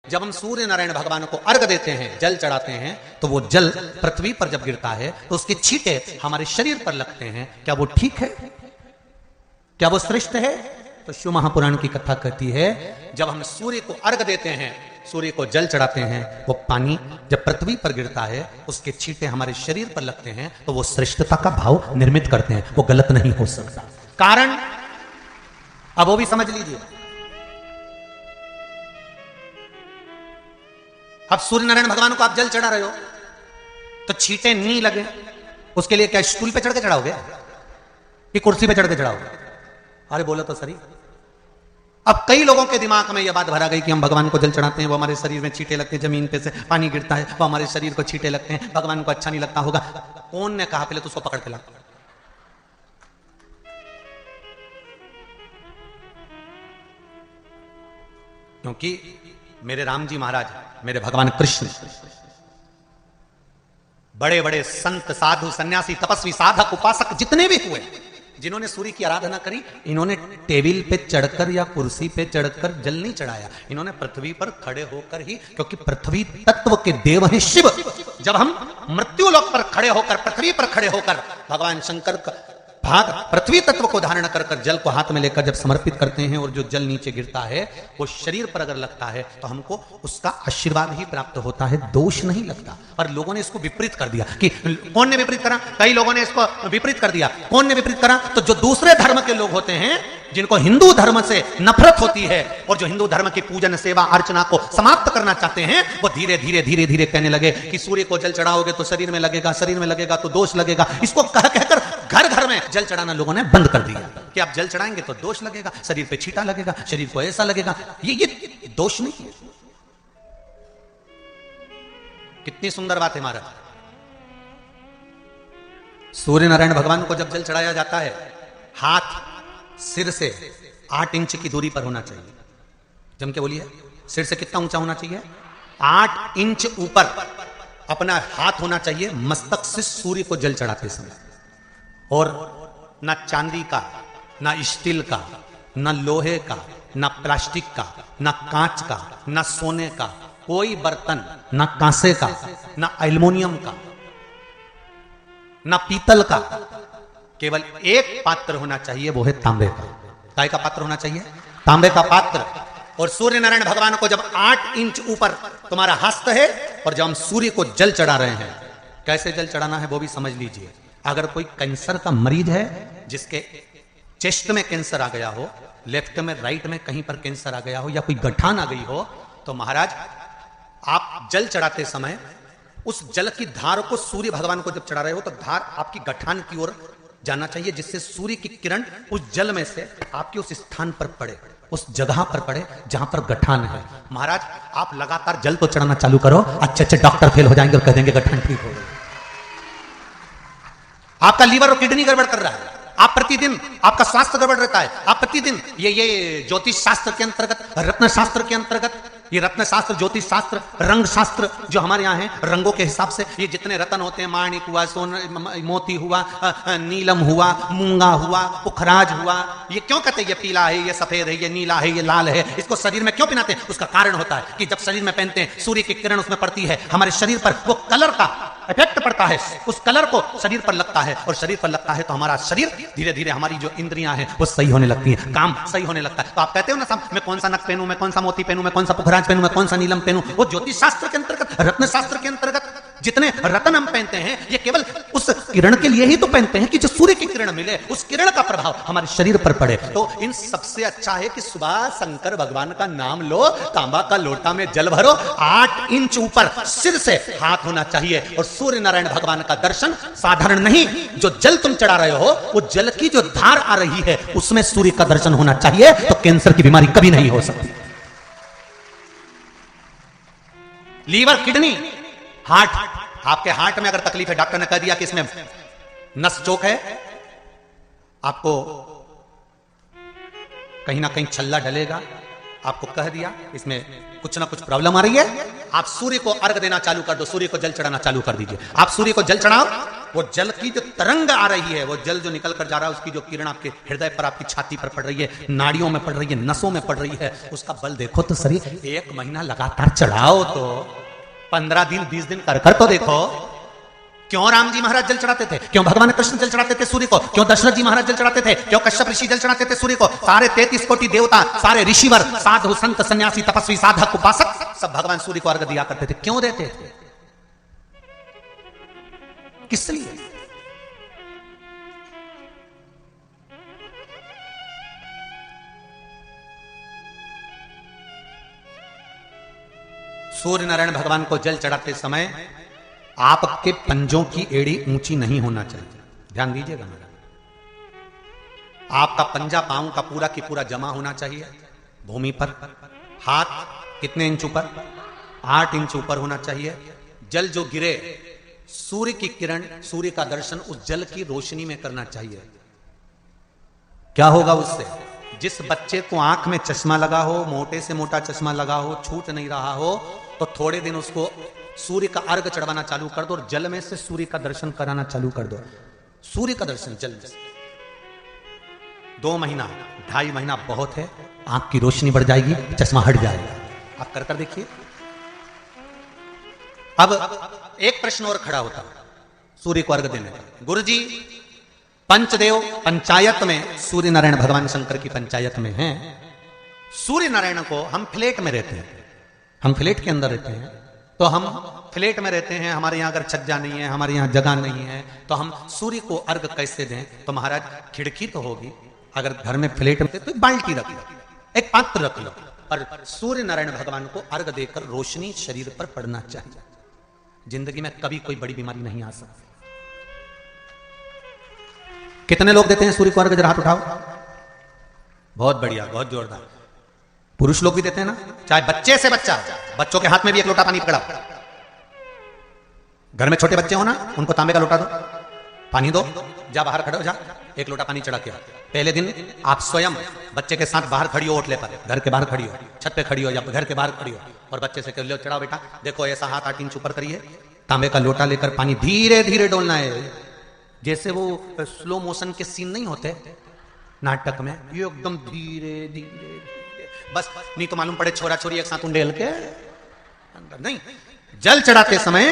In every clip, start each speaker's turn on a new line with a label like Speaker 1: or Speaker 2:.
Speaker 1: जब हम सूर्य नारायण भगवान को अर्घ देते हैं, जल चढ़ाते हैं, तो वो जल पृथ्वी पर जब गिरता है तो उसके छींटे हमारे शरीर पर लगते हैं। क्या वो ठीक है? क्या वो श्रेष्ठ है? तो शिव महापुराण की कथा कहती है, जब हम सूर्य को अर्घ देते हैं, सूर्य को जल चढ़ाते हैं, वो पानी जब पृथ्वी पर गिरता है, उसके छींटे हमारे शरीर पर लगते हैं, तो वो श्रेष्ठता का भाव निर्मित करते हैं। वो गलत नहीं हो सकता। कारण अब वो भी समझ लीजिए। अब सूर्य नारायण भगवान को आप जल चढ़ा रहे हो तो छींटे नहीं लगे, उसके लिए क्या स्टूल पे चढ़ के चढ़ाओगे कि कुर्सी पे चढ़ के चढ़ाओगे? अरे बोलो तो सही। अब कई लोगों के दिमाग में यह बात भरा गई कि हम भगवान को जल चढ़ाते हैं, वो हमारे शरीर में छींटे लगते हैं, जमीन पे से पानी गिरता है, वो हमारे शरीर को छींटे लगते हैं, भगवान को अच्छा नहीं लगता होगा। कौन ने कहा? पहले तो उसको पकड़ के ला। क्योंकि मेरे राम जी महाराज, मेरे भगवान कृष्ण, बड़े बड़े संत, साधु, सन्यासी, तपस्वी, साधक, उपासक जितने भी हुए, जिन्होंने सूर्य की आराधना करी, इन्होंने टेबल पे चढ़कर या कुर्सी पे चढ़कर जल नहीं चढ़ाया। इन्होंने पृथ्वी पर खड़े होकर ही, क्योंकि पृथ्वी तत्व के देव हैं शिव। जब हम मृत्यु लोक पर खड़े होकर, पृथ्वी पर खड़े होकर भगवान शंकर का भाग पृथ्वी तत्व को धारण कर कर जल को हाथ में लेकर जब समर्पित करते हैं और जो जल नीचे गिरता है वो शरीर पर अगर लगता है तो हमको उसका आशीर्वाद ही प्राप्त होता है, दोष नहीं लगता। पर लोगों ने इसको विपरीत कर दिया। कि कौन ने विपरीत करा? कई लोगों ने इसको विपरीत कर दिया। कौन ने विपरीत करा? तो जो दूसरे धर्म के लोग होते हैं, जिनको हिंदू धर्म से नफरत होती है और जो हिंदू धर्म की पूजन, सेवा, अर्चना को समाप्त करना चाहते हैं, वो धीरे धीरे धीरे धीरे कहने लगे कि सूर्य को जल चढ़ाओगे तो शरीर में लगेगा, शरीर में लगेगा तो दोष लगेगा। इसको कह कहकर घर घर में जल चढ़ाना लोगों ने बंद कर दिया कि आप जल चढ़ाएंगे तो दोष लगेगा, शरीर पे छींटा लगेगा, शरीर को ऐसा लगेगा। ये दोष नहीं है। कितनी सुंदर बात है महाराज। सूर्य नारायण भगवान को जब जल चढ़ाया जाता है, हाथ सिर से 8 इंच की दूरी पर होना चाहिए। जम के बोलिए, सिर से कितना ऊंचा होना चाहिए? 8 इंच ऊपर अपना हाथ होना चाहिए मस्तक से सूर्य को जल चढ़ाते समय। और ना चांदी का, ना स्टील का, ना लोहे का, ना प्लास्टिक का, ना कांच का, ना सोने का कोई बर्तन, ना कांसे का, ना एल्युमिनियम का, ना पीतल का, केवल एक पात्र होना चाहिए, वो है तांबे का। काय का पात्र होना चाहिए? तांबे का पात्र। और सूर्य नारायण भगवान को जब 8 इंच ऊपर तुम्हारा हस्त है और जब हम सूर्य को जल चढ़ा रहे हैं, कैसे जल चढ़ाना है वो भी समझ लीजिए। अगर कोई कैंसर का मरीज है, जिसके चेस्ट में कैंसर आ गया हो, लेफ्ट में, राइट में कहीं पर कैंसर आ गया हो, या कोई गठान आ गई हो, तो महाराज आप जल चढ़ाते समय उस जल की धार को सूर्य भगवान को जब चढ़ा रहे हो तो धार आपकी गठान की ओर जाना चाहिए, जिससे सूर्य की किरण उस जल में से आपके उस स्थान पर पड़े, उस जगह पर पड़े जहां पर गठान है। महाराज आप लगातार जल तो चढ़ाना चालू करो, अच्छे डॉक्टर फेल हो जाएंगे और कह देंगे गठान ठीक हो गई। आपका लीवर और किडनी गड़बड़ कर रहा है, आप प्रतिदिन आपका स्वास्थ्य गड़बड़ रहता है, आप प्रतिदिन ये ज्योतिष शास्त्र के अंतर्गत, रत्न शास्त्र के अंतर्गत, ये रत्न शास्त्र, ज्योतिष शास्त्र, रंग शास्त्र जो हमारे यहाँ है, रंगों के हिसाब से ये जितने रत्न होते हैं, माणिक हुआ, सोना, मोती हुआ, नीलम हुआ, मूंगा हुआ, पुखराज हुआ, ये क्यों कहते हैं ये पीला है, ये सफेद है, ये नीला है, ये लाल है, इसको शरीर में क्यों पहनाते हैं? उसका कारण होता है कि जब शरीर में पहनते हैं, सूर्य की किरण उसमें पड़ती है, हमारे शरीर पर वो कलर का इफेक्ट पड़ता है, उस कलर को शरीर पर लगता है, और शरीर पर लगता है तो हमारा शरीर धीरे धीरे, हमारी जो इंद्रियां हैं वो सही होने लगती हैं, काम सही होने लगता है। तो आप कहते हो ना साहब, मैं कौन सा नक पहनूं, मैं कौन सा मोती पहनूं, मैं कौन सा पुखराज पहनूं, मैं कौन सा नीलम पहनूं, वो ज्योतिष शास्त्र के अंतर्गत, रत्न शास्त्र के अंतर्गत जितने रत्न हम पहनते हैं, ये केवल उस किरण के लिए ही तो पहनते हैं कि जो सूर्य की किरण मिले, उस किरण का प्रभाव हमारे शरीर पर पड़े। तो इन सबसे अच्छा है कि सुबह शंकर भगवान का नाम लो, तांबा का लोटा में जल भरो, 8 इंच ऊपर सिर से हाथ होना चाहिए, और सूर्य नारायण भगवान का दर्शन साधारण नहीं, जो जल तुम चढ़ा रहे हो, वो जल की जो धार आ रही है उसमें सूर्य का दर्शन होना चाहिए, तो कैंसर की बीमारी कभी नहीं हो सकती। लीवर, किडनी, हार्ट, आपके हार्ट में अगर तकलीफ है, डॉक्टर ने कह दिया कि इसमें नस चोक है, आपको कहीं ना कहीं छल्ला डलेगा, आपको कह दिया इसमें कुछ ना कुछ प्रॉब्लम आ रही है, आप सूर्य को अर्घ देना चालू कर दो, सूर्य को जल चढ़ाना चालू कर दीजिए। आप सूर्य को जल चढ़ाओ, वो जल की जो तरंग आ रही है, वो जल जो निकल कर जा रहा है, उसकी जो किरण आपके हृदय पर, आपकी छाती पर पड़ रही है, नाड़ियों में पड़ रही है, नसों में पड़ रही है, उसका बल देखो तो सही। 1 महीना लगातार चढ़ाओ तो, 15 दिन 20 दिन कर तो देखो। क्यों राम जी महाराज जल चढ़ाते थे? क्यों भगवान कृष्ण जल चढ़ाते थे सूर्य को? क्यों दशरथ जी महाराज जल चढ़ाते थे? क्यों कश्यप ऋषि जल चढ़ाते थे सूर्य को? सारे 33 कोटि देवता, सारे ऋषिवर, साधु संत सन्यासी तपस्वी साधक उपासक सब भगवान सूर्य को अर्घ दिया करते थे। क्यों देते थे? किस लिए? सूर्य नारायण भगवान को जल चढ़ाते समय आपके पंजों की एड़ी ऊंची नहीं होना चाहिए। ध्यान दीजिएगा मेरा। आपका पंजा पांव का पूरा की पूरा जमा होना चाहिए भूमि पर। हाथ कितने इंच ऊपर? 8 इंच ऊपर होना चाहिए। जल जो गिरे, सूर्य की किरण, सूर्य का दर्शन उस जल की रोशनी में करना चाहिए। क्या होगा उससे? जिस बच्चे को आंख में चश्मा लगा हो, मोटे से मोटा चश्मा लगा हो, छूट नहीं रहा हो, तो थोड़े दिन उसको सूर्य का अर्घ चढ़वाना चालू कर दो और जल में से सूर्य का दर्शन कराना चालू कर दो। सूर्य का दर्शन जल में से 2 महीना 2.5 महीना बहुत है। आंख की रोशनी बढ़ जाएगी, चश्मा हट जाएगा। आप कर देखिए। अब एक प्रश्न और खड़ा होता सूर्य को अर्घ देने का। गुरु जी, पंचदेव पंचायत में सूर्य नारायण भगवान शंकर की पंचायत में हैं। सूर्य नारायण को हम फ्लैट में रहते हैं, हम फ्लैट के अंदर रहते हैं, तो हम फ्लैट में रहते हैं, हमारे यहां अगर छज्जा नहीं है, हमारे यहां जगह नहीं है, तो हम सूर्य को अर्घ कैसे दें? तो महाराज खिड़की तो होगी, अगर घर में फ्लैट में तो बाल्टी रख लो, एक पात्र रख लो, और सूर्य नारायण भगवान को अर्घ देकर रोशनी शरीर पर पड़ना चाहिए। जिंदगी में कभी कोई बड़ी बीमारी नहीं आ सकती। कितने लोग देते हैं सूर्य को अर्घ? जरा हाथ उठाओ। बहुत बढ़िया, बहुत जोरदार। पुरुष लोग भी देते हैं ना, चाहे बच्चे से बच्चा, बच्चों के हाथ में भी 1 लोटा पानी पकड़ा। घर में छोटे बच्चे हो ना, उनको तांबे का लोटा दो, पानी दो, जा बाहर खड़े हो, जा 1 लोटा पानी चढ़ा के। पहले दिन आप स्वयं बच्चे के साथ बाहर खड़ी हो, ओटले पर, घर के बाहर खड़ी हो, छत पे खड़ी हो या घर के बाहर खड़ी हो, और बच्चे से कह लो चढ़ाओ बेटा, देखो ऐसा हाथ 8 इंच ऊपर करिए, तांबे का लोटा लेकर पानी धीरे धीरे डोलना है। जैसे वो स्लो मोशन के सीन नहीं होते नाटक में, ये एकदम धीरे धीरे, बस नहीं तो मालूम पड़े छोरा छोरी एक साथ उंडेल के अंदर। नहीं, जल चढ़ाते समय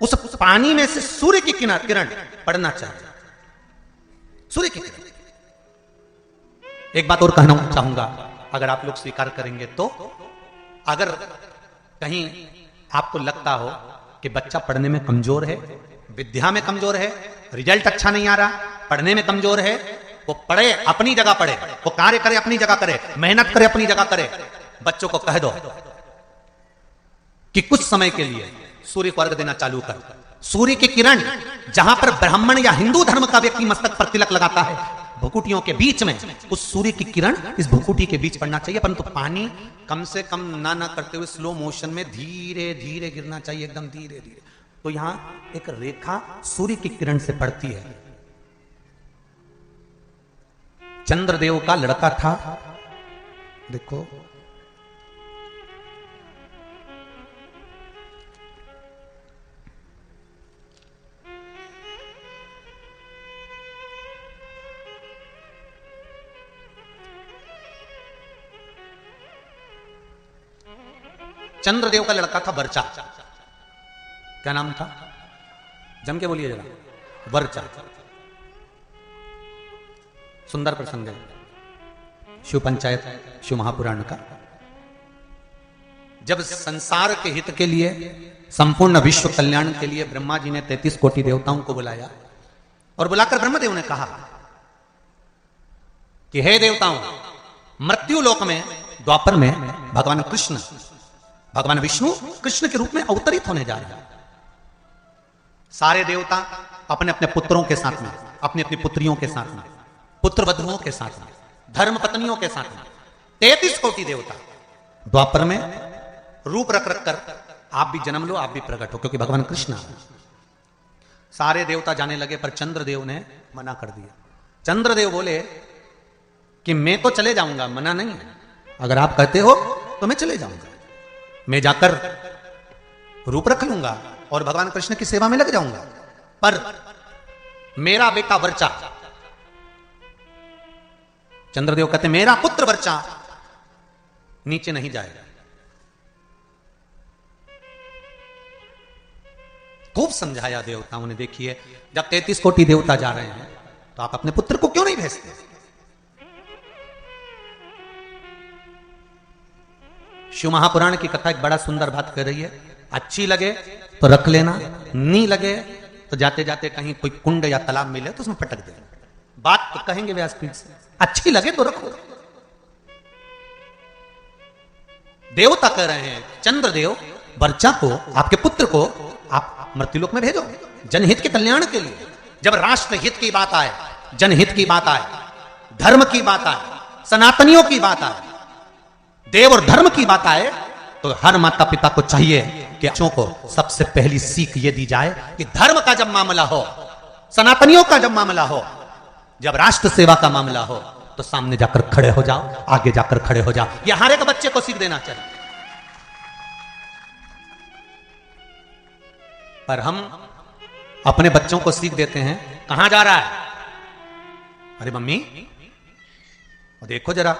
Speaker 1: उस पानी में से सूर्य की किरण पड़ना चाहिए, सूर्य की किरण। एक बात और कहना चाहूंगा, अगर आप लोग स्वीकार करेंगे तो, अगर कहीं आपको लगता हो कि बच्चा पढ़ने में कमजोर है, विद्या में कमजोर है, रिजल्ट अच्छा नहीं आ रहा, पढ़ने में कमजोर है, वो पढ़े, अपनी जगह पढ़े, वो कार्य करे अपनी जगह करे, मेहनत करे अपनी जगह करे। बच्चों को कह दो कि कुछ समय के लिए सूर्य को अर्घ देना चालू कर। सूर्य की किरण जहां पर ब्राह्मण या हिंदू धर्म का व्यक्ति मस्तक पर तिलक लगाता है, भुकुटियों के बीच में उस सूर्य की किरण इस भुकुटी के बीच पड़ना चाहिए, परंतु पानी कम से कम ना करते हुए स्लो मोशन में धीरे धीरे गिरना चाहिए, एकदम धीरे धीरे। तो यहां एक रेखा सूर्य की किरण से पड़ती है। चंद्रदेव का लड़का था, देखो चंद्रदेव का लड़का था वर्चा। क्या नाम था? जम के बोलिए जरा। वर्चा। सुंदर प्रसंग है शिव पंचायत, शिव महापुराण का। जब संसार के हित के लिए, संपूर्ण विश्व कल्याण के लिए ब्रह्मा जी ने 33 कोटि देवताओं को बुलाया और बुलाकर ब्रह्मदेव ने कहा कि हे देवताओं, मृत्यु लोक में द्वापर में भगवान कृष्ण, भगवान विष्णु कृष्ण के रूप में अवतरित होने जा रहे हैं। सारे देवता अपने अपने पुत्रों के साथ में, अपनी अपनी पुत्रियों के साथ में, पुत्र वधुओं के साथ में, धर्म पत्नियों के साथ में 33 कोटि देवता द्वापर में रूप रख रख कर आप भी जन्म लो, आप भी प्रकट हो, क्योंकि भगवान कृष्ण। सारे देवता जाने लगे, पर चंद्रदेव ने मना कर दिया। चंद्रदेव बोले कि मैं तो चले जाऊंगा, मना नहीं है, अगर आप कहते हो तो मैं चले जाऊंगा, मैं जाकर रूप रख लूंगा और भगवान कृष्ण की सेवा में लग जाऊंगा, पर मेरा बेटा वर्चा, चंद्रदेव कहते मेरा पुत्र वर्चा नीचे नहीं जाएगा। खूब समझाया देवताओं ने। देखिए, जब 33 कोटि देवता जा रहे हैं तो आप अपने पुत्र को क्यों नहीं भेजते? शिव महापुराण की कथा एक बड़ा सुंदर बात कर रही है। अच्छी लगे तो रख लेना, नहीं लगे तो जाते जाते कहीं कोई कुंड या तालाब मिले तो उसमें पटक देना। बात तो कहेंगे व्यासपीठ से, अच्छी लगे तो रखो। देवता कह रहे हैं चंद्रदेव वर्चा को, आपके पुत्र को आप मृत्युलोक में भेजो जनहित के कल्याण के लिए। जब राष्ट्र हित की बात आए, जनहित की बात आए, धर्म की बात आए, सनातनियों की बात आए, देव और धर्म की बात आए, तो हर माता पिता को चाहिए कि बच्चों को सबसे पहली सीख ये दी जाए कि धर्म का जब मामला हो, सनातनियों का जब मामला हो, जब राष्ट्र सेवा का मामला हो, तो सामने जाकर खड़े हो जाओ, आगे जाकर खड़े हो जाओ। यह हर एक बच्चे को सीख देना चाहिए। पर हम अपने बच्चों को सीख देते हैं, कहां जा रहा है? अरे मम्मी देखो जरा,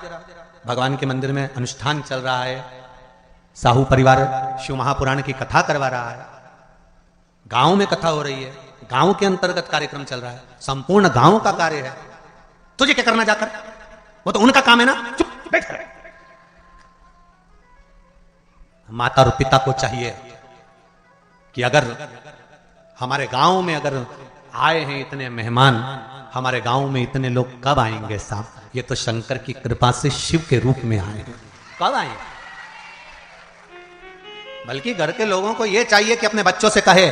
Speaker 1: भगवान के मंदिर में अनुष्ठान चल रहा है, साहू परिवार शिव महापुराण की कथा करवा रहा है, गांव में कथा हो रही है, गांव के अंतर्गत कार्यक्रम चल रहा है, संपूर्ण गांव का कार्य है, तुझे क्या करना जाकर? वो तो उनका काम है ना, चुप बैठ कर। माता और पिता को चाहिए कि अगर हमारे गांव में अगर आए हैं इतने मेहमान, हमारे गांव में इतने लोग कब आएंगे साहब? ये तो शंकर की कृपा से शिव के रूप में आए हैं, कब आएंगे? बल्कि घर के लोगों को यह चाहिए कि अपने बच्चों से कहे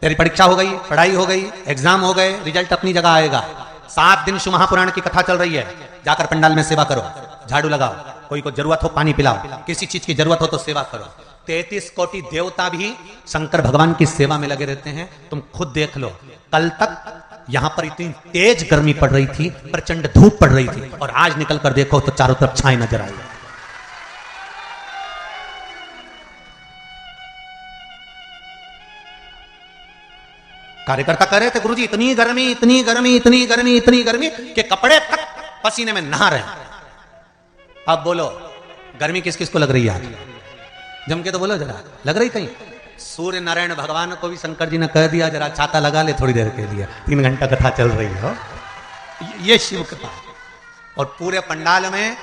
Speaker 1: तेरी परीक्षा हो गई, पढ़ाई हो गई, एग्जाम हो गए, रिजल्ट अपनी जगह आएगा। 7 दिन शिव महापुराण की कथा चल रही है, जाकर पंडाल में सेवा करो, झाड़ू लगाओ, कोई को जरूरत हो पानी पिलाओ, किसी चीज की जरूरत हो तो सेवा करो। 33 कोटि देवता भी शंकर भगवान की सेवा में लगे रहते हैं। तुम खुद देख लो, कल तक यहां पर इतनी तेज गर्मी पड़ रही थी, प्रचंड धूप पड़ रही थी, और आज निकल कर देखो तो चारों तरफ छाई नजर आई। कार्यकर्ता कह रहे थे गुरुजी इतनी गर्मी, इतनी गर्मी, इतनी गर्मी, इतनी गर्मी कि कपड़े तक पसीने में नहा रहे। अब बोलो गर्मी किस किस को लग रही है? आज जम के तो बोलो जरा, लग रही कहीं? सूर्य नारायण भगवान को भी शंकर जी ने कह दिया जरा छाता लगा ले थोड़ी देर के लिए, 3 घंटा कथा चल रही हो। ये शिव कथा। और पूरे पंडाल में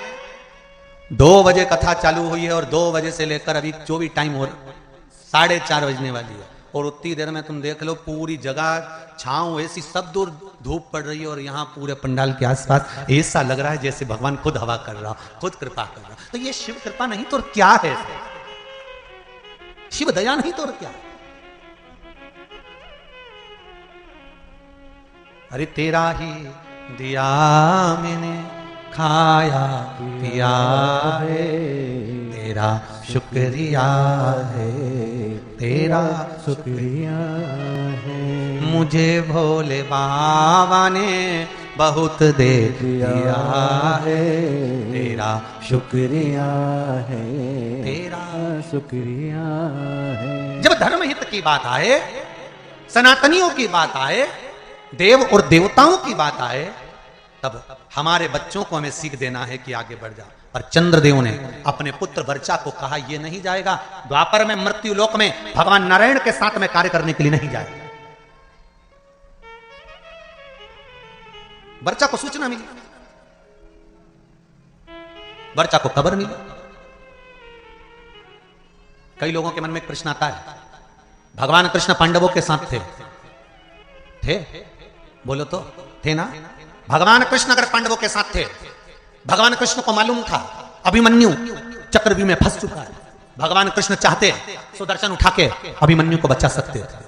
Speaker 1: 2 बजे कथा चालू हुई है, और 2 बजे से लेकर अभी जो भी टाइम हो 4:30 बजने वाली है, और उतनी देर में तुम देख लो पूरी जगह छांव ऐसी, सब दूर धूप पड़ रही है, और यहाँ पूरे पंडाल के आसपास ऐसा लग रहा है जैसे भगवान खुद हवा कर रहा, खुद कृपा कर रहा। तो ये शिव कृपा नहीं तो क्या है? शिव दया नहीं तो और क्या? अरे तेरा ही दिया मैंने खाया पिया है, तेरा शुक्रिया है, तेरा शुक्रिया है, मुझे भोले बाबा ने बहुत दे दिया है, तेरा शुक्रिया है, तेरा शुक्रिया है। जब धर्म हित की बात आए, सनातनियों की बात आए, देव और देवताओं की बात आए, तब हमारे बच्चों को हमें सीख देना है कि आगे बढ़ जा। पर चंद्रदेव ने अपने पुत्र वर्चा को कहा ये नहीं जाएगा, द्वापर में मृत्यु लोक में भगवान नारायण के साथ में कार्य करने के लिए नहीं जाएगा। वर्चा को सूचना मिली, वर्चा को खबर मिली। कई लोगों के मन में एक प्रश्न आता है, भगवान कृष्ण पांडवों के साथ थे? बोलो तो थे ना? भगवान कृष्ण अगर पांडवों के साथ थे, भगवान कृष्ण को मालूम था अभिमन्यु चक्रव्यूह में फंस चुका है, भगवान कृष्ण चाहते सुदर्शन उठा के अभिमन्यु को बचा सकते थे,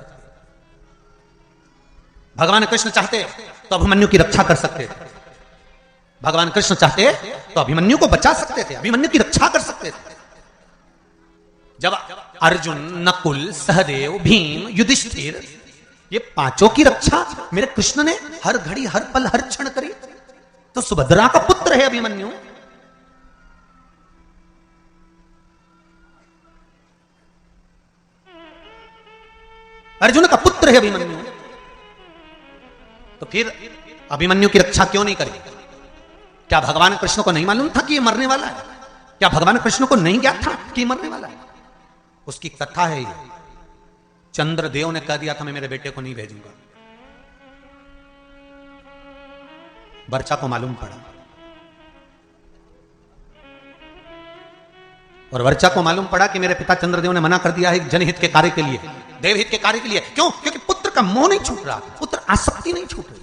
Speaker 1: भगवान कृष्ण चाहते तो अभिमन्यु की रक्षा कर सकते थे, भगवान कृष्ण चाहते तो अभिमन्यु को बचा सकते थे, अभिमन्यु की रक्षा कर सकते थे। जब अर्जुन, नकुल, सहदेव, भीम, युधिष्ठिर, ये 5 की रक्षा मेरे कृष्ण ने हर घड़ी, हर पल, हर क्षण करी, तो सुभद्रा का पुत्र है अभिमन्यु। अर्जुन का पुत्र है अभिमन्यु, फिर अभिमन्यु की रक्षा क्यों नहीं करी? क्या भगवान कृष्ण को नहीं मालूम था कि ये मरने वाला है? क्या भगवान कृष्ण को नहीं ज्ञात था कि ये मरने वाला है? उसकी कथा है ये। चंद्रदेव ने कह दिया था मैं मेरे बेटे को नहीं भेजूंगा। वर्चा को मालूम पड़ा, और वर्चा को मालूम पड़ा कि मेरे पिता चंद्रदेव ने मना कर दिया है जनहित के कार्य के लिए, देवहित के कार्य के लिए। क्यों? क्योंकि पुत्र का मोह नहीं छूट रहा, पुत्र आसक्ति नहीं छूट रही।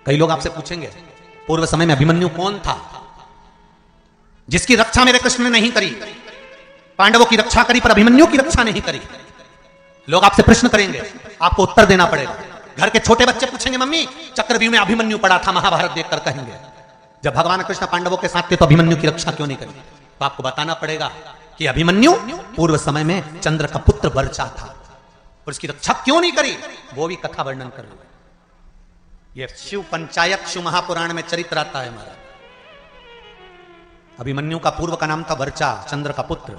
Speaker 1: कई लोग आपसे पूछेंगे पूर्व समय में अभिमन्यु कौन था जिसकी रक्षा मेरे कृष्ण ने नहीं करी? पांडवों की रक्षा करी पर अभिमन्यु की रक्षा नहीं करी। लोग आपसे प्रश्न करेंगे, आपको उत्तर देना पड़ेगा। घर के छोटे बच्चे पूछेंगे मम्मी चक्रव्यूह में अभिमन्यु पड़ा था, महाभारत देखकर कहेंगे जब भगवान कृष्ण पांडवों के साथ थे तो अभिमन्यु की रक्षा क्यों नहीं करी? तो आपको बताना पड़ेगा कि अभिमन्यु पूर्व समय में चंद्र का पुत्र वर्चा था और उसकी रक्षा क्यों नहीं करी, वो भी कथा वर्णन कर रहे हैं। ये शिव पंचायत शिव महापुराण में चरित्र आता है हमारा। अभिमन्यु का पूर्व का नाम था वर्चा, चंद्र का पुत्र।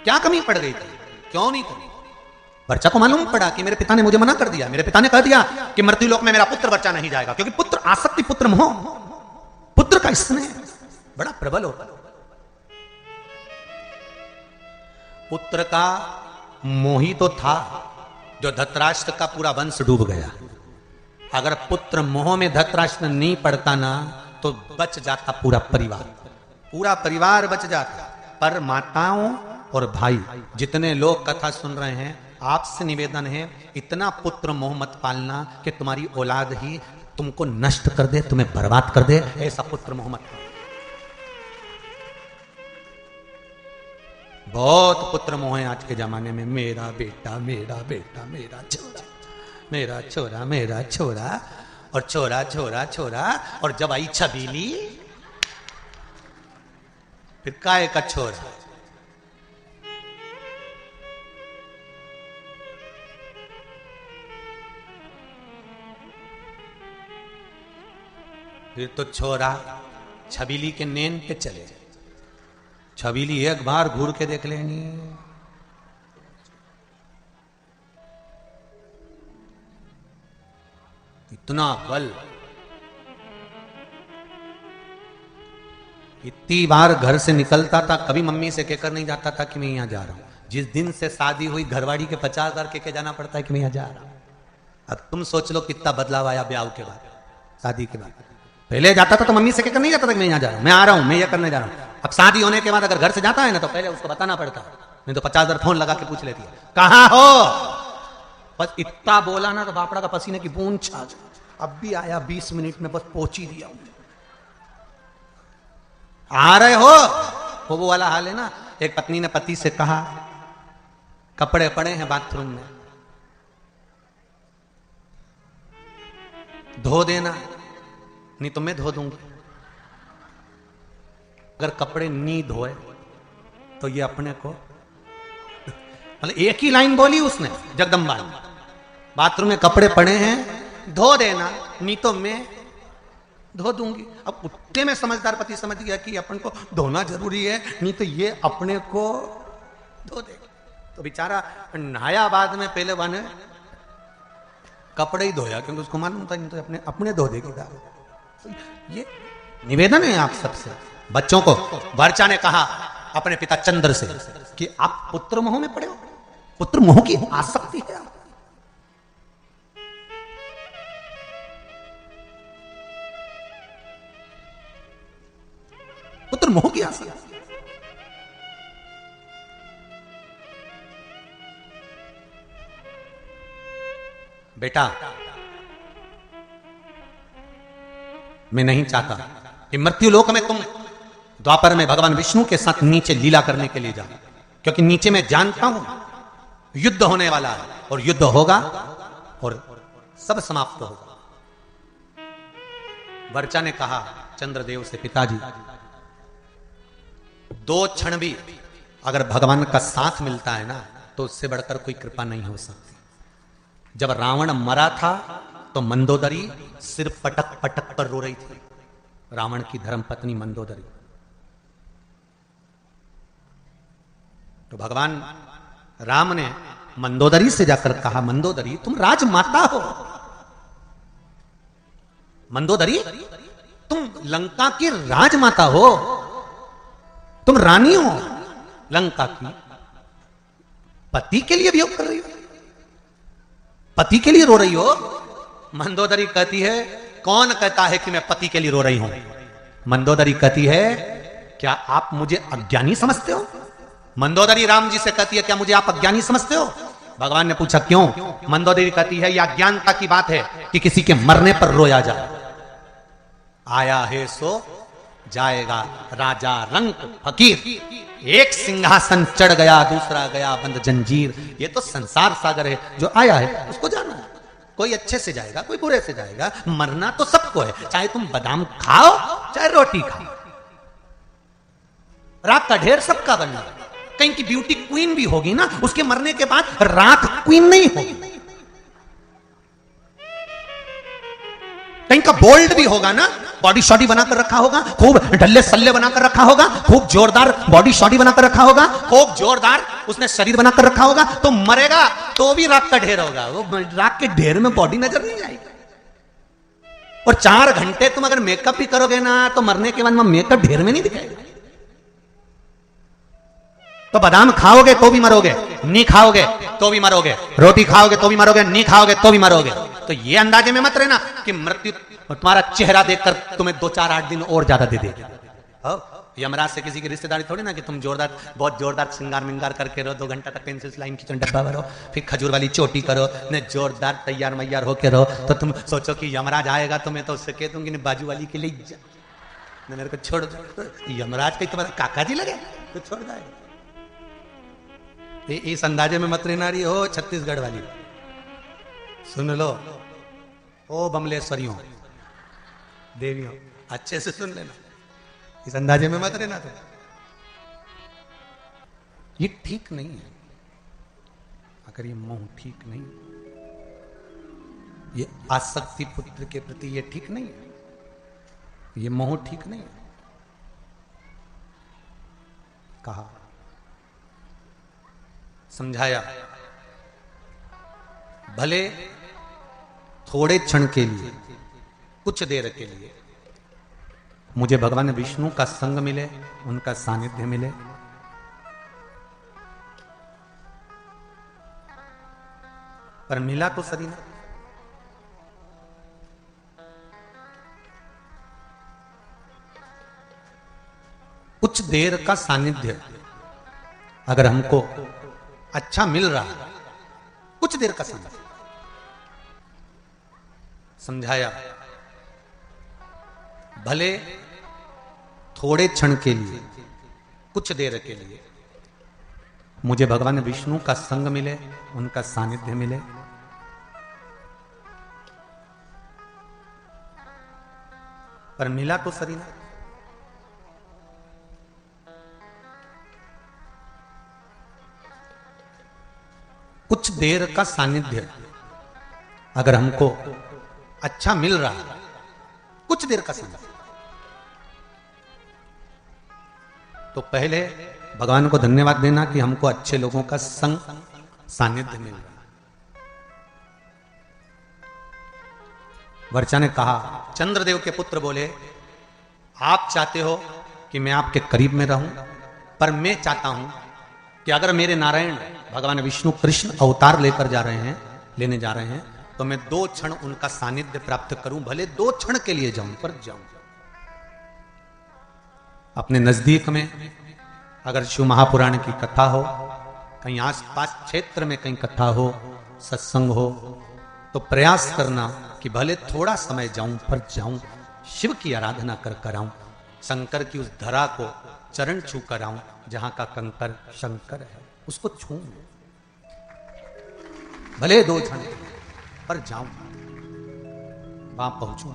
Speaker 1: क्या कमी पड़ गई थी? क्यों नहीं करी? वर्चा को मालूम पड़ा कि मेरे पिता ने मुझे मना कर दिया, मेरे पिता ने कह दिया कि मृत्यु लोक में मेरा पुत्र वर्चा नहीं जाएगा, क्योंकि पुत्र आसक्ति, पुत्र मोह, पुत्र का स्नेह बड़ा प्रबल होता है। पुत्र का मोही तो था जो धृतराष्ट्र का पूरा वंश डूब गया। अगर पुत्र मोह में धृतराष्ट्र नहीं पड़ता ना तो बच जाता पूरा परिवार, पूरा परिवार बच जाता। पर माताओं और भाई जितने लोग कथा सुन रहे हैं, आपसे निवेदन है इतना पुत्र मोह मत पालना कि तुम्हारी औलाद ही तुमको नष्ट कर दे, तुम्हें बर्बाद कर दे। ऐसा पुत्र मोह मत पालना। बहुत पुत्र मोह है आज के जमाने में, मेरा बेटा, मेरा बेटा, मेरा छोरा, मेरा छोरा, मेरा छोरा, और छोरा छोरा छोरा। और जब आई छबीली फिर काय का छोरा। फिर तो छोरा छबीली के नेन पे चले। छबीली एक बार घूर के देख लेनी, इतना बल। इतनी बार घर से निकलता था, कभी मम्मी से कहकर नहीं जाता था कि मैं यहां जा रहा हूं। जिस दिन से शादी हुई घरवाड़ी के 50,000 के जाना पड़ता है कि मैं यहां जा रहा हूं। अब तुम सोच लो कितना बदलाव आया ब्याह के बाद, शादी के बाद। पहले जाता था तो मम्मी से कहकर नहीं जाता था कि मैं यहां जा रहा हूं, मैं आ रहा हूं, मैं यह करने जा रहा हूं। अब शादी होने के बाद अगर घर से जाता है ना तो पहले उसको बताना पड़ता है, नहीं तो 50,000 फोन लगा के पूछ लेती है कहां हो। बस इतना बोला ना तो बापड़ा का पसीने की बूंद छा गई। अब भी आया 20 मिनट में, बस पहुंच ही दिया। आ रहे हो वो वाला हाल है ना। एक पत्नी ने पति से कहा कपड़े पड़े हैं बाथरूम में, धो देना, नहीं तो मैं धो दूंगी। अगर कपड़े नहीं धोए तो ये अपने को, मतलब एक ही लाइन बोली उसने जगदम्बा ने, बाथरूम में कपड़े पड़े हैं धो देना, नहीं तो मैं धो दूंगी। अब उतने में समझदार पति समझ गया कि अपन को धोना जरूरी है, नहीं तो ये अपने को धो दे। तो बेचारा नहाया बाद में, पहले बने कपड़े ही धोया क्योंकि उसको मालूम था नहीं तो अपने अपने धो देगी। ये निवेदन है आप सबसे, बच्चों को। वर्चा ने कहा अपने पिता चंद्र से कि आप पुत्र मोह में पड़े हो, पुत्र मोह की आसक्ति है आप। पुत्र मोह की आसक्ति। बेटा मैं नहीं चाहता कि मृत्यु लोक में तुम द्वापर में भगवान विष्णु के साथ नीचे लीला करने के लिए जाओ, क्योंकि नीचे मैं जानता हूं युद्ध होने वाला है और युद्ध होगा और सब समाप्त होगा। वर्चा ने कहा चंद्रदेव से, पिताजी 2 क्षण भी अगर भगवान का साथ मिलता है ना तो उससे बढ़कर कोई कृपा नहीं हो सकती। जब रावण मरा था तो मंदोदरी सिर पटक पटक कर रो रही थी, रावण की धर्मपत्नी मंदोदरी। तो भगवान राम ने मंदोदरी से जाकर कहा, मंदोदरी तुम राजमाता हो, मंदोदरी तुम लंका की राजमाता हो, तुम रानी हो लंका की, पति के लिए वियोग कर रही हो, पति के लिए रो रही हो। मंदोदरी कहती है, कौन कहता है कि मैं पति के लिए रो रही हूं? मंदोदरी कहती है, क्या आप मुझे अज्ञानी समझते हो? मंदोदरी राम जी से कहती है, क्या मुझे आप अज्ञानी समझते हो? भगवान ने पूछा क्यों? मंदोदरी कहती है, यह अज्ञानता की बात है कि किसी के मरने पर रोया जाए। आया है सो जाएगा, राजा रंक फकीर, एक सिंहासन चढ़ गया, दूसरा गया बंद जंजीर। ये तो संसार सागर है, जो आया है उसको जाना है। कोई अच्छे से जाएगा, कोई बुरे से जाएगा, मरना तो सबको है, चाहे तुम बादाम खाओ चाहे रोटी खाओ। राख का ढेर सबका बनना। कहीं की ब्यूटी क्वीन भी होगी ना, उसके मरने के बाद राख क्वीन नहीं होगी। कहीं का बोल्ड भी होगा ना, बॉडी शॉडी बनाकर रखा होगा, खूब ढल्ले सल्ले बनाकर रखा होगा, खूब जोरदार बॉडी शॉडी बनाकर रखा होगा, खूब जोरदार उसने शरीर बनाकर रखा होगा, तो मरेगा तो भी राख का ढेर होगा। वो राख के ढेर में बॉडी नजर नहीं आएगी। और 4 घंटे तुम अगर मेकअप भी करोगे ना, तो मरने के बाद में मेकअप ढेर में नहीं दिखाएगा। तो बादाम खाओगे तो भी मरोगे, नहीं खाओगे तो भी मरोगे, रोटी खाओगे तो भी मरोगे, नहीं खाओगे तो भी मरोगे। तो ये अंदाजे में मत रहना कि मृत्यु तुम्हारा चेहरा देखकर तुम्हें 2-4-8 दिन और ज्यादा दे देगी। यमराज से किसी की रिश्तेदारी थोड़ी ना कि तुम जोरदार, बहुत जोरदार श्रृंगार मिंगार करके रहो, 2 घंटा तक पेंसिल लाइन खींचो, डब्बा भरो, फिर खजूर वाली चोटी करो, ने जोरदार तैयार मैयार होके रहो, तो तुम सोचो कि यमराज आएगा तो मैं तो उससे कह दूंगी बाजू वाली के लिए जा, मेरे को छोड़ दो। यमराज कहीं तुम्हारे काका जी लगे तो छोड़ जाएगा। इस अंदाजे में मत रहना रही हो छत्तीसगढ़ वाली। सुन लो ओ बमलेश्वरियों देवियों, अच्छे से सुन लेना, इस अंदाजे में मत रहना। तो ये ठीक नहीं है। अगर ये मोह ठीक नहीं, ये आसक्ति पुत्र के प्रति ये ठीक नहीं है, ये मोह ठीक नहीं है। कहा, समझाया, भले थोड़े क्षण के लिए, कुछ देर के लिए मुझे भगवान विष्णु का संग मिले, उनका सानिध्य मिले, पर मिला तो सही ना। कुछ देर का सानिध्य अगर हमको अच्छा मिल रहा है, कुछ देर का सानिध्य, समझाया, भले थोड़े क्षण के लिए, कुछ देर के लिए मुझे भगवान विष्णु का संग मिले, उनका सानिध्य मिले, पर मिला तो सही ना। कुछ देर का सानिध्य अगर हमको अच्छा मिल रहा है, कुछ देर का सानिध्य, तो पहले भगवान को धन्यवाद देना कि हमको अच्छे लोगों का संग सानिध्य मिल रहा है। वर्चा ने कहा, चंद्रदेव के पुत्र बोले, आप चाहते हो कि मैं आपके करीब में रहूं, पर मैं चाहता हूं कि अगर मेरे नारायण भगवान विष्णु कृष्ण अवतार लेकर लेने जा रहे हैं, तो मैं 2 क्षण उनका सानिध्य प्राप्त करूं, भले 2 क्षण के लिए जाऊं, पर जाऊं। अपने नजदीक में अगर शिव महापुराण की कथा हो, कहीं आसपास क्षेत्र में कहीं कथा हो, सत्संग हो, तो प्रयास करना कि भले थोड़ा समय जाऊं, पर जाऊं, शिव की आराधना कर आऊं, शंकर की उस धरा को चरण छू कर आऊं, जहां का कंकर शंकर है, उसको छू, भले 2 क्षण पर जाऊं, वहां पहुंचूं।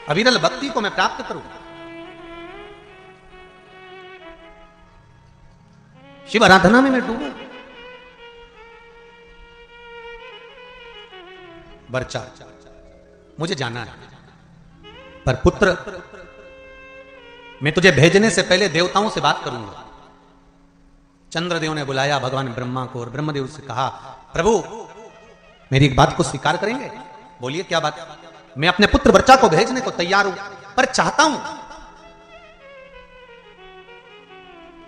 Speaker 1: अविरल भक्ति को मैं प्राप्त करूं, शिव आराधना में मैं डूबूं। बर्चा, मुझे जाना है, पर पुत्र मैं तुझे भेजने से पहले देवताओं से बात करूंगा। चंद्रदेव ने बुलाया भगवान ब्रह्मा को और ब्रह्मदेव से कहा, प्रभु मेरी एक बात को स्वीकार करेंगे? बोलिए क्या बात? मैं अपने पुत्र वर्चा को भेजने को तैयार हूं, पर चाहता हूं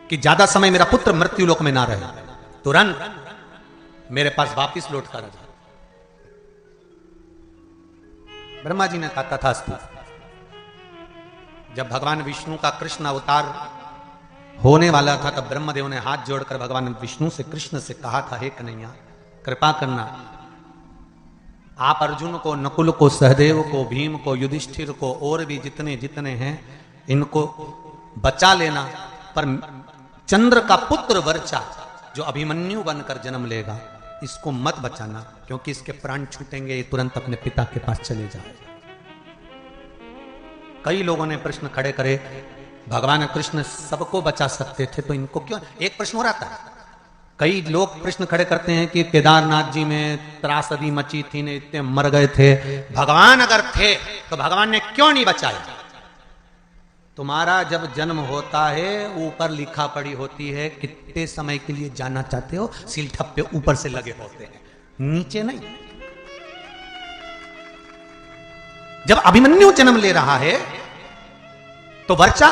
Speaker 1: कि ज्यादा समय मेरा पुत्र मृत्यु लोक में ना रहे, तुरंत मेरे पास वापिस लौट कर आ जाए। ब्रह्मा जी ने कहा तथास्तु। जब भगवान विष्णु का कृष्ण अवतार होने वाला था तब ब्रह्मदेव ने हाथ जोड़कर भगवान विष्णु से कृष्ण से कहा था, हे कन्हैया कृपा करना, आप अर्जुन को, नकुल को, सहदेव को, भीम को, युधिष्ठिर को और भी जितने जितने हैं इनको बचा लेना, पर चंद्र का पुत्र वर्चा जो अभिमन्यु बनकर जन्म लेगा इसको मत बचाना, क्योंकि इसके प्राण छूटेंगे ये तुरंत अपने पिता के पास चले जाएगा। कई लोगों ने प्रश्न खड़े करे, भगवान कृष्ण सबको बचा सकते थे तो इनको क्यों? एक प्रश्न हो रहा था। कई लोग प्रश्न खड़े करते हैं कि केदारनाथ जी में त्रासदी मची थी ने इतने मर गए थे, भगवान अगर थे तो भगवान ने क्यों नहीं बचाया? तुम्हारा जब जन्म होता है ऊपर लिखा पड़ी होती है कितने समय के लिए जाना चाहते हो, सील ठप्पे ऊपर से लगे होते हैं, नीचे नहीं। जब अभिमन्यु जन्म ले रहा है तो वर्चा